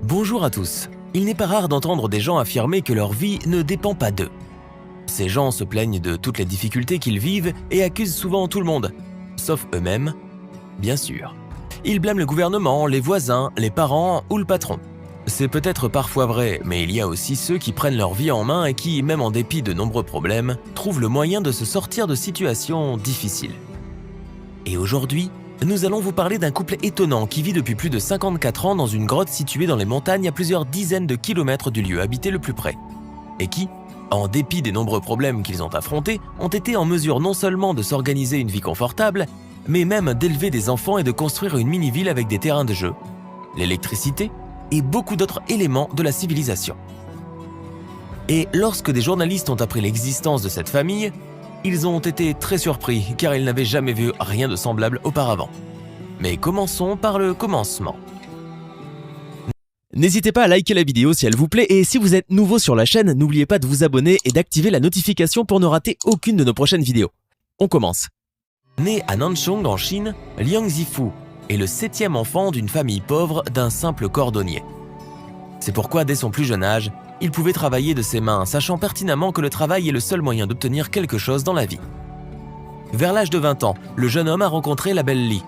Bonjour à tous. Il n'est pas rare d'entendre des gens affirmer que leur vie ne dépend pas d'eux. Ces gens se plaignent de toutes les difficultés qu'ils vivent et accusent souvent tout le monde, sauf eux-mêmes, bien sûr. Ils blâment le gouvernement, les voisins, les parents ou le patron. C'est peut-être parfois vrai, mais il y a aussi ceux qui prennent leur vie en main et qui, même en dépit de nombreux problèmes, trouvent le moyen de se sortir de situations difficiles. Et aujourd'hui, nous allons vous parler d'un couple étonnant qui vit depuis plus de 54 ans dans une grotte située dans les montagnes à plusieurs dizaines de kilomètres du lieu habité le plus près. Et qui, en dépit des nombreux problèmes qu'ils ont affrontés, ont été en mesure non seulement de s'organiser une vie confortable, mais même d'élever des enfants et de construire une mini-ville avec des terrains de jeu, l'électricité et beaucoup d'autres éléments de la civilisation. Et lorsque des journalistes ont appris l'existence de cette famille, ils ont été très surpris car ils n'avaient jamais vu rien de semblable auparavant. Mais commençons par le commencement. N'hésitez pas à liker la vidéo si elle vous plaît et si vous êtes nouveau sur la chaîne, n'oubliez pas de vous abonner et d'activer la notification pour ne rater aucune de nos prochaines vidéos. On commence. Né à Nanchong en Chine, Liang Zifu est le 7e enfant d'une famille pauvre d'un simple cordonnier. C'est pourquoi dès son plus jeune âge, il pouvait travailler de ses mains, sachant pertinemment que le travail est le seul moyen d'obtenir quelque chose dans la vie. Vers l'âge de 20 ans, le jeune homme a rencontré la belle Li,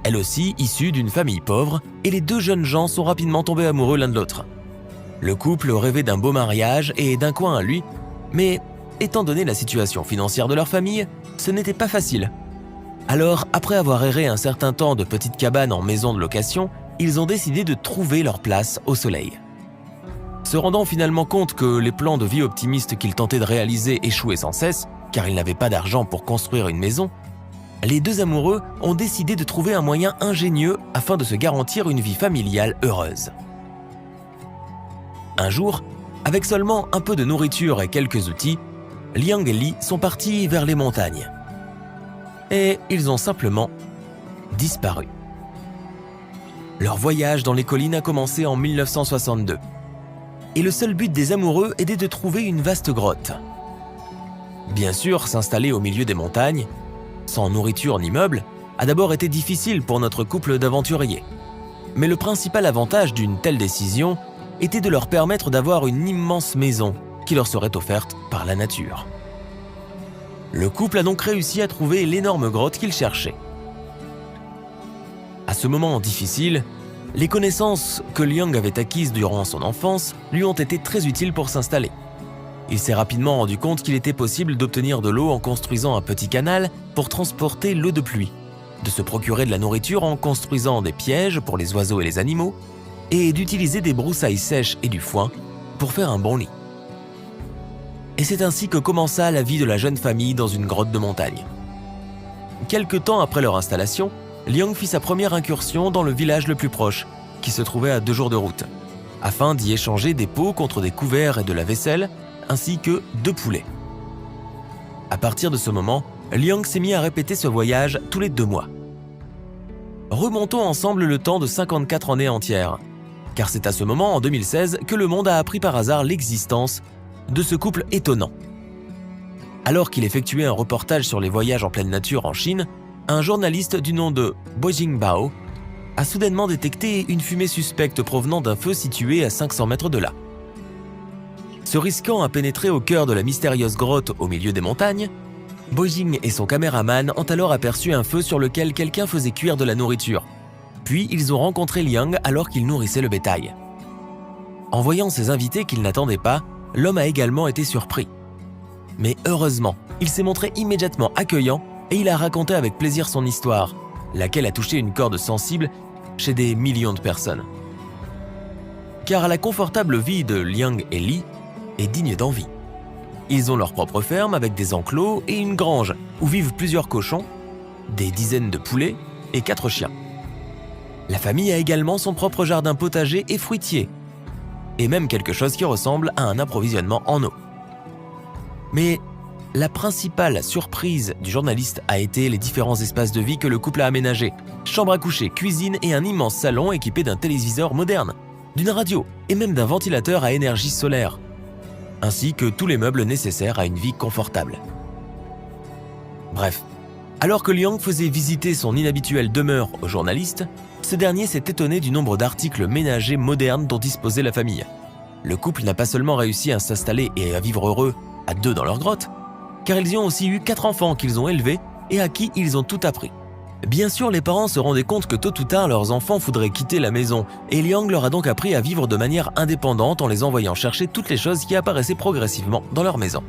elle aussi issue d'une famille pauvre, et les deux jeunes gens sont rapidement tombés amoureux l'un de l'autre. Le couple rêvait d'un beau mariage et d'un coin à lui, mais étant donné la situation financière de leur famille, ce n'était pas facile. Alors, après avoir erré un certain temps de petites cabanes en maison de location, ils ont décidé de trouver leur place au soleil. Se rendant finalement compte que les plans de vie optimistes qu'ils tentaient de réaliser échouaient sans cesse, car ils n'avaient pas d'argent pour construire une maison, les deux amoureux ont décidé de trouver un moyen ingénieux afin de se garantir une vie familiale heureuse. Un jour, avec seulement un peu de nourriture et quelques outils, Liang et Li sont partis vers les montagnes. Et ils ont simplement disparu. Leur voyage dans les collines a commencé en 1962. Et le seul but des amoureux était de trouver une vaste grotte. Bien sûr, s'installer au milieu des montagnes, sans nourriture ni meubles, a d'abord été difficile pour notre couple d'aventuriers. Mais le principal avantage d'une telle décision était de leur permettre d'avoir une immense maison qui leur serait offerte par la nature. Le couple a donc réussi à trouver l'énorme grotte qu'ils cherchaient. À ce moment difficile, les connaissances que Liang avait acquises durant son enfance lui ont été très utiles pour s'installer. Il s'est rapidement rendu compte qu'il était possible d'obtenir de l'eau en construisant un petit canal pour transporter l'eau de pluie, de se procurer de la nourriture en construisant des pièges pour les oiseaux et les animaux, et d'utiliser des broussailles sèches et du foin pour faire un bon lit. Et c'est ainsi que commença la vie de la jeune famille dans une grotte de montagne. Quelque temps après leur installation, Liang fit sa première incursion dans le village le plus proche, qui se trouvait à 2 jours de route, afin d'y échanger des pots contre des couverts et de la vaisselle, ainsi que 2 poulets. À partir de ce moment, Liang s'est mis à répéter ce voyage tous les 2 mois. Remontons ensemble le temps de 54 années entières, car c'est à ce moment, en 2016, que le monde a appris par hasard l'existence de ce couple étonnant. Alors qu'il effectuait un reportage sur les voyages en pleine nature en Chine, un journaliste du nom de Bo Jingbao a soudainement détecté une fumée suspecte provenant d'un feu situé à 500 mètres de là. Se risquant à pénétrer au cœur de la mystérieuse grotte au milieu des montagnes, Bo Jing et son caméraman ont alors aperçu un feu sur lequel quelqu'un faisait cuire de la nourriture. Puis ils ont rencontré Liang alors qu'il nourrissait le bétail. En voyant ses invités qu'il n'attendait pas, l'homme a également été surpris. Mais heureusement, il s'est montré immédiatement accueillant et il a raconté avec plaisir son histoire, laquelle a touché une corde sensible chez des millions de personnes. Car la confortable vie de Liang et Li est digne d'envie. Ils ont leur propre ferme avec des enclos et une grange où vivent plusieurs cochons, des dizaines de poulets et 4 chiens. La famille a également son propre jardin potager et fruitier, et même quelque chose qui ressemble à un approvisionnement en eau. Mais la principale surprise du journaliste a été les différents espaces de vie que le couple a aménagés. Chambre à coucher, cuisine et un immense salon équipé d'un téléviseur moderne, d'une radio et même d'un ventilateur à énergie solaire, ainsi que tous les meubles nécessaires à une vie confortable. Bref, alors que Liang faisait visiter son inhabituelle demeure aux journalistes, Ce dernier s'est étonné du nombre d'articles ménagers modernes dont disposait la famille. Le couple n'a pas seulement réussi à s'installer et à vivre heureux à deux dans leur grotte, car ils y ont aussi eu 4 enfants qu'ils ont élevés et à qui ils ont tout appris. Bien sûr, les parents se rendaient compte que tôt ou tard, leurs enfants voudraient quitter la maison, et Liang leur a donc appris à vivre de manière indépendante en les envoyant chercher toutes les choses qui apparaissaient progressivement dans leur maison.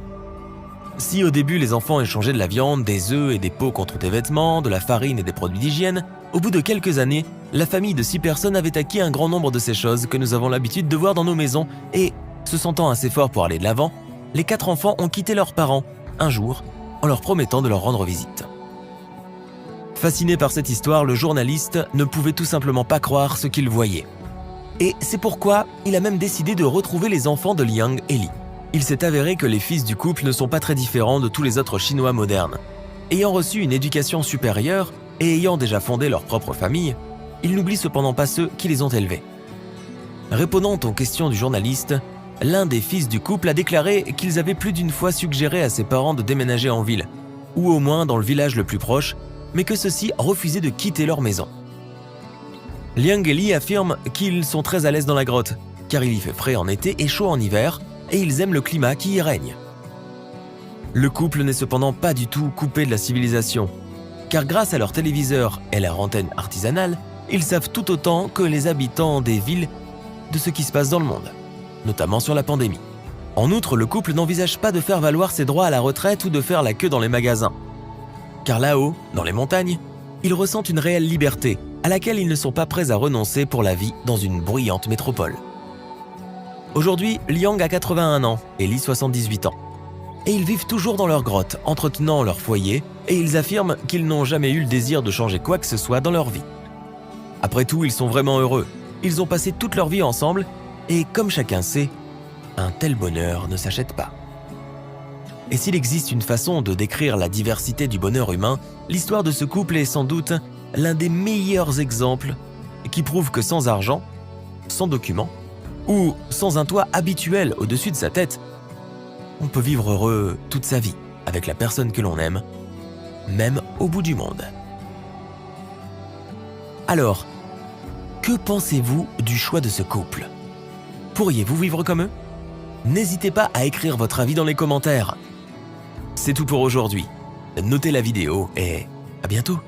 Si au début les enfants échangeaient de la viande, des œufs et des peaux contre des vêtements, de la farine et des produits d'hygiène, au bout de quelques années, la famille de 6 personnes avait acquis un grand nombre de ces choses que nous avons l'habitude de voir dans nos maisons et, se sentant assez forts pour aller de l'avant, les 4 enfants ont quitté leurs parents, un jour, en leur promettant de leur rendre visite. Fasciné par cette histoire, le journaliste ne pouvait tout simplement pas croire ce qu'il voyait. Et c'est pourquoi il a même décidé de retrouver les enfants de Liang et Li. Il s'est avéré que les fils du couple ne sont pas très différents de tous les autres Chinois modernes. Ayant reçu une éducation supérieure et ayant déjà fondé leur propre famille, ils n'oublient cependant pas ceux qui les ont élevés. Répondant aux questions du journaliste, l'un des fils du couple a déclaré qu'ils avaient plus d'une fois suggéré à ses parents de déménager en ville, ou au moins dans le village le plus proche, mais que ceux-ci refusaient de quitter leur maison. Liang et Li affirment qu'ils sont très à l'aise dans la grotte, car il y fait frais en été et chaud en hiver, et ils aiment le climat qui y règne. Le couple n'est cependant pas du tout coupé de la civilisation, car grâce à leur téléviseur et leur antenne artisanale, ils savent tout autant que les habitants des villes de ce qui se passe dans le monde, notamment sur la pandémie. En outre, le couple n'envisage pas de faire valoir ses droits à la retraite ou de faire la queue dans les magasins. Car là-haut, dans les montagnes, ils ressentent une réelle liberté à laquelle ils ne sont pas prêts à renoncer pour la vie dans une bruyante métropole. Aujourd'hui, Liang a 81 ans et Li 78 ans. Et ils vivent toujours dans leur grotte, entretenant leur foyer, et ils affirment qu'ils n'ont jamais eu le désir de changer quoi que ce soit dans leur vie. Après tout, ils sont vraiment heureux. Ils ont passé toute leur vie ensemble, et comme chacun sait, un tel bonheur ne s'achète pas. Et s'il existe une façon de décrire la diversité du bonheur humain, l'histoire de ce couple est sans doute l'un des meilleurs exemples qui prouve que sans argent, sans documents, ou sans un toit habituel au-dessus de sa tête, on peut vivre heureux toute sa vie avec la personne que l'on aime, même au bout du monde. Alors, que pensez-vous du choix de ce couple ? Pourriez-vous vivre comme eux ? N'hésitez pas à écrire votre avis dans les commentaires. C'est tout pour aujourd'hui. Notez la vidéo et à bientôt.